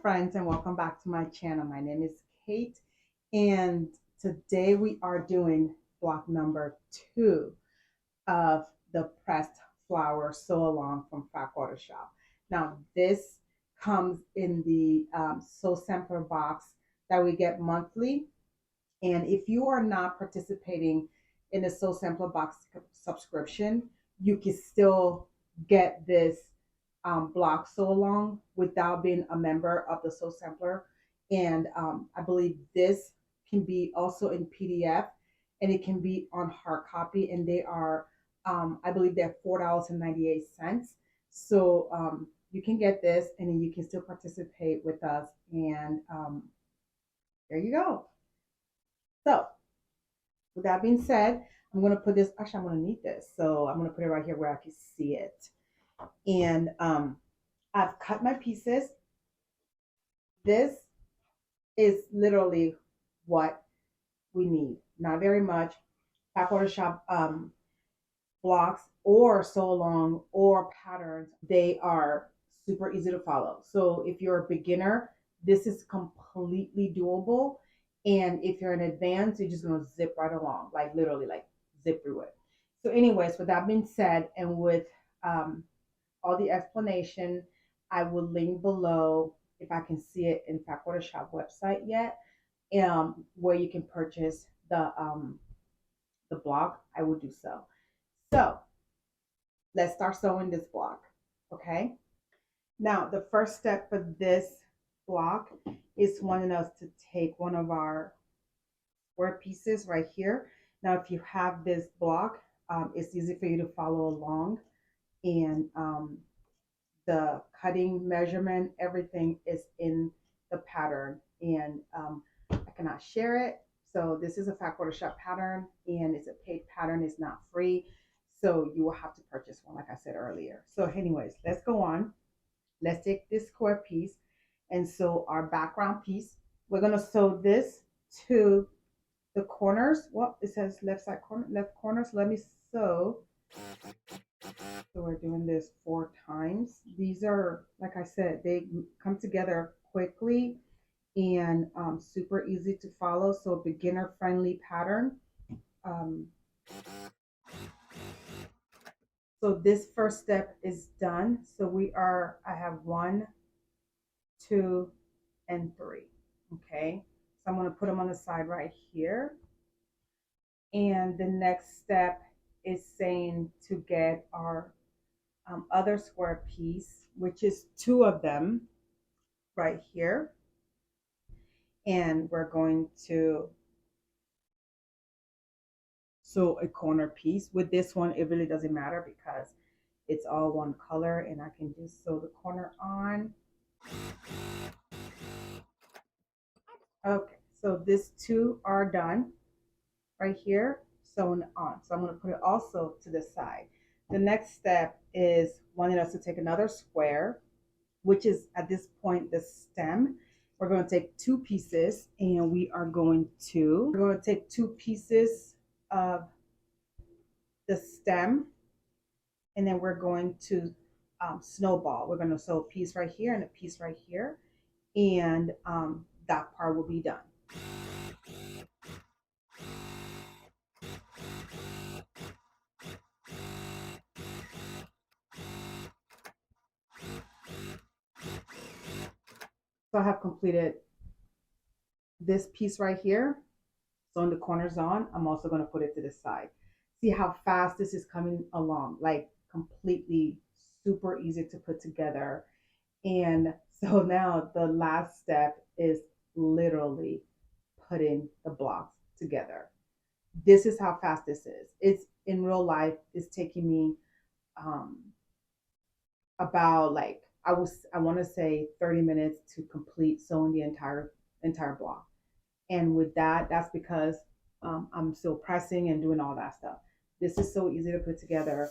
friends, and welcome back to my channel. My name is Kate, and today we are doing block number 2 of the pressed flower sew along from Frackwater Shop. Now this comes in the sew sampler box that we get monthly, and if you are not participating in the sew sampler box subscription, you can still get this block sew along without being a member of the Sew Sampler. And I believe this can be also in PDF, and it can be on hard copy. And they are, I believe they're $4.98. So you can get this, and then you can still participate with us. And there you go. So with that being said, I'm going to put this, actually, I'm going to need this. So I'm going to put it right here where I can see it. And I've cut my pieces. This is literally what we need. Not very much. Frackwater Shop blocks or sew along or patterns, they are super easy to follow. So if you're a beginner, this is completely doable. And if you're an advanced, you're just going to zip right along, like literally like zip through it. So anyways, with that being said, and with all the explanation, I will link below, if I can see it, in Frackwater Shop website yet, where you can purchase the block. I will do so. So let's start sewing this block. Okay. Now the first step for this block is wanting us to take one of our square pieces right here. Now if you have this block, it's easy for you to follow along, and the cutting measurement, everything is in the pattern, and I cannot share it. So this is a Frackwater Shop pattern, and it's a paid pattern. It's not free, so you will have to purchase one, like I said earlier. So anyways, let's go on. Let's take this square piece and sew our background piece. We're going to sew this to the corners. Well, it says left side corner, left corner. So let me sew. So we're doing this 4 times. These are, like I said, they come together quickly and super easy to follow. So beginner friendly pattern. So this first step is done. So I have 1, 2, and 3. Okay. So I'm going to put them on the side right here. And the next step is saying to get our other square piece, which is 2 of them right here. And we're going to sew a corner piece. With this one, it really doesn't matter because it's all one color, and I can just sew the corner on. Okay, so these 2 are done right here, sewn on. So I'm going to put it also to the side. The next step is wanting us to take another square, which is at this point the stem. We're going to take 2 pieces, and we're going to take 2 pieces of the stem, and then we're going to snowball. We're going to sew a piece right here and a piece right here, and that part will be done. So I have completed this piece right here. Sewing the corners on. I'm also going to put it to the side. See how fast this is coming along, like completely super easy to put together. And so now the last step is literally putting the blocks together. This is how fast this is. It's in real life, it's taking me about, like, I want to say 30 minutes to complete sewing the entire block. And with that, that's because I'm still pressing and doing all that stuff. This is so easy to put together.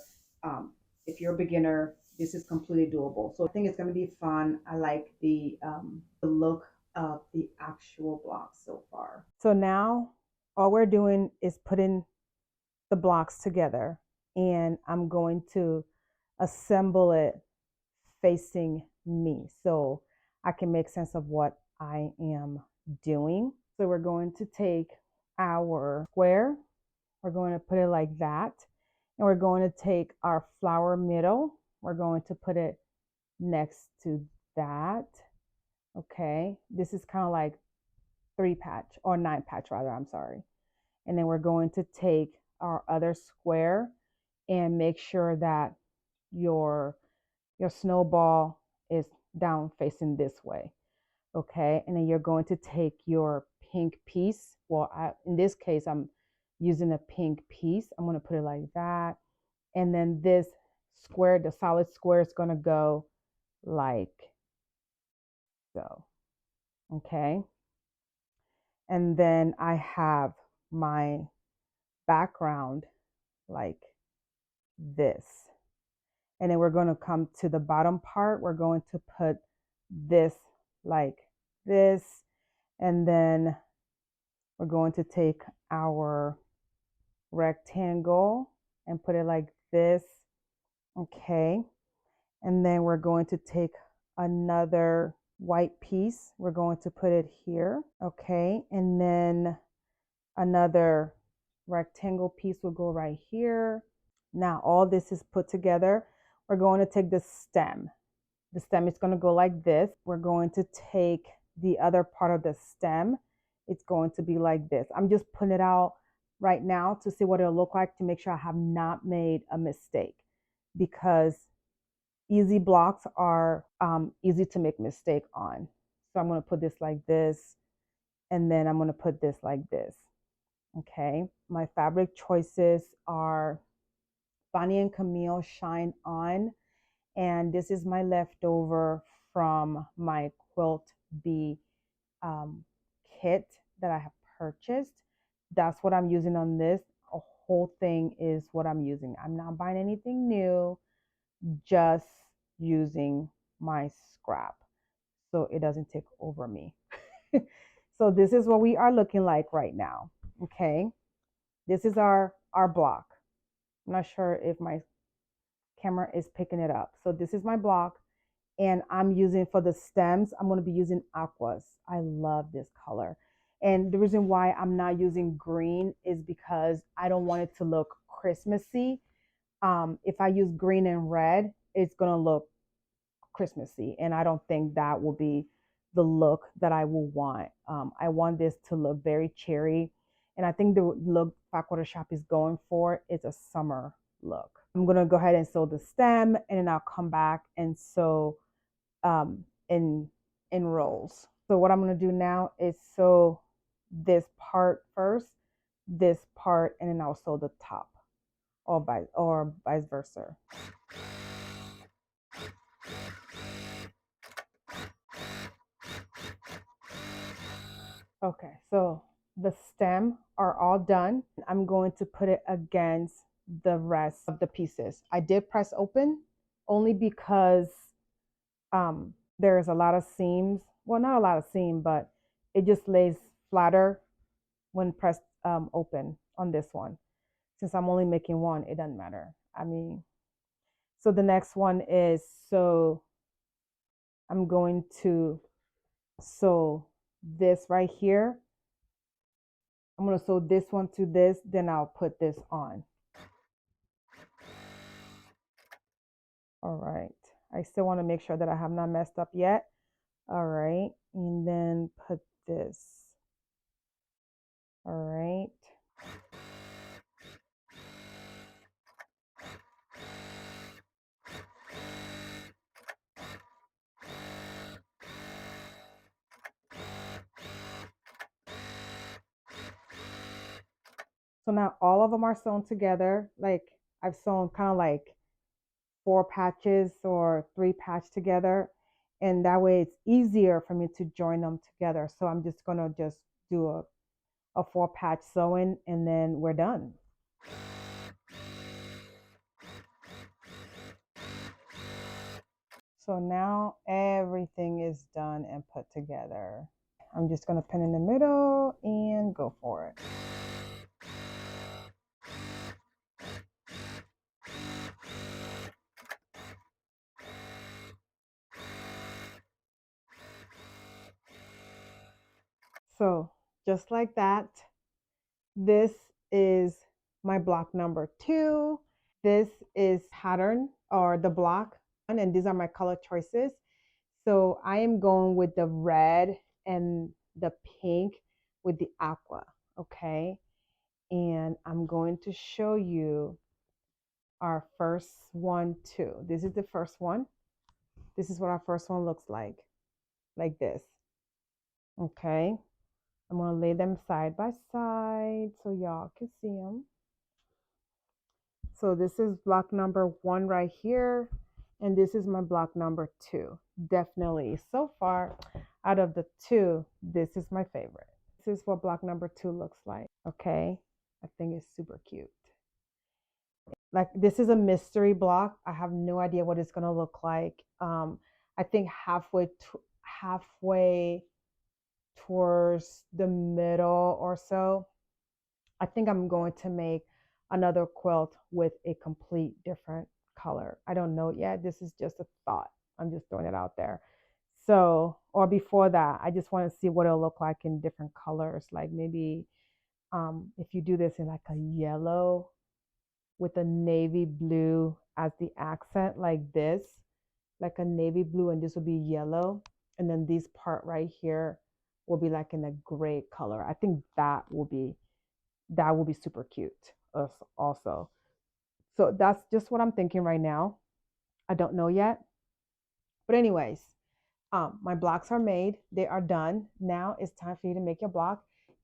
If you're a beginner, this is completely doable. So I think it's going to be fun. I like the look of the actual blocks so far. So now all we're doing is putting the blocks together, and I'm going to assemble it facing me. So I can make sense of what I am doing. So we're going to take our square, we're going to put it like that, and we're going to take our flower middle, we're going to put it next to that. Okay, this is kind of like 3-patch or 9-patch rather, I'm sorry. And then we're going to take our other square and make sure that your snowball is down facing this way. Okay, and then you're going to take your pink piece. Well, in this case, I'm using a pink piece. I'm going to put it like that. And then this square, the solid square, is going to go like so. Okay. And then I have my background like this. And then we're going to come to the bottom part. We're going to put this like this. And then we're going to take our rectangle and put it like this. Okay. And then we're going to take another white piece. We're going to put it here. Okay. And then another rectangle piece will go right here. Now all this is put together. We're going to take the stem. The stem is going to go like this. We're going to take the other part of the stem. It's going to be like this. I'm just putting it out right now to see what it'll look like, to make sure I have not made a mistake, because easy blocks are easy to make mistake on. So I'm going to put this like this, and then I'm going to put this like this. Okay, my fabric choices are Bonnie and Camille Shine On, and this is my leftover from my Quilt Bee kit that I have purchased. That's what I'm using on this. A whole thing is what I'm using. I'm not buying anything new, just using my scrap so it doesn't take over me. So this is what we are looking like right now. Okay, this is our block. I'm not sure if my camera is picking it up. So this is my block, and I'm using, for the stems, I'm going to be using aquas. I love this color. And the reason why I'm not using green is because I don't want it to look Christmassy. If I use green and red, it's going to look Christmassy, and I don't think that will be the look that I will want. I want this to look very cherry, and I think the look Backwater Shop is going for is a summer look. I'm going to go ahead and sew the stem, and then I'll come back and sew in rolls. So what I'm going to do now is sew this part first, this part, and then I'll sew the top, or vice versa. Okay, so the stem are all done. I'm going to put it against the rest of the pieces. I did press open only because there's a lot of seams. Well, not a lot of seam, but it just lays flatter when pressed open on this one. Since I'm only making one, it doesn't matter. I mean, so the next one is, so I'm going to sew this right here. I'm going to sew this one to this, then I'll put this on. All right. I still want to make sure that I have not messed up yet. All right. And then put this. All right. So now all of them are sewn together. Like I've sewn kind of like 4 patches or 3 patch together. And that way it's easier for me to join them together. So I'm just going to just do a 4 patch sewing, and then we're done. So now everything is done and put together. I'm just going to pin in the middle and go for it. So just like that, this is my block number 2. This is pattern or the block, and these are my color choices. So I am going with the red and the pink with the aqua, okay? And I'm going to show you our first one too. This is the first one. This is what our first one looks like this, okay? I'm gonna lay them side by side so y'all can see them. So this is block number 1 right here, and this is my block number 2. Definitely, so far, out of the 2, this is my favorite. This is what block number 2 looks like, okay? I think it's super cute. Like, this is a mystery block. I have no idea what it's gonna look like. I think halfway towards the middle or so, I think I'm going to make another quilt with a complete different color. I don't know yet. This is just a thought. I'm just throwing it out there. So, or before that, I just want to see what it'll look like in different colors. Like maybe if you do this in like a yellow with a navy blue as the accent, like this, like a navy blue, and this will be yellow. And then this part right here will be like in a gray color. I think that will be super cute also. So that's just what I'm thinking right now. I don't know yet. But anyways, my blocks are made. They are done. Now it's time for you to make your block.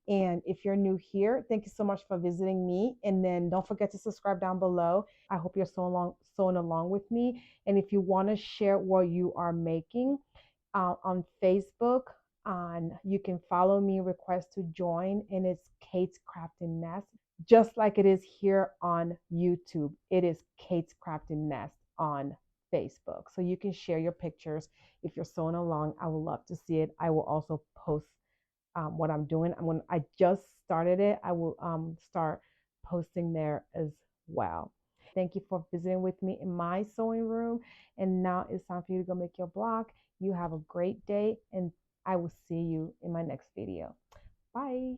And if you're new here, thank you so much for visiting me. And then don't forget to subscribe down below. I hope you're sewing along with me. And if you want to share what you are making on Facebook, you can follow me, request to join, and it's Kate's Crafting Nest, just like it is here on YouTube. It is Kate's Crafting Nest on Facebook. So you can share your pictures if you're sewing along. I would love to see it. I will also post what I'm doing. I just started it. I will start posting there as well. Thank you for visiting with me in my sewing room. And now it's time for you to go make your block. You have a great day, and I will see you in my next video. Bye.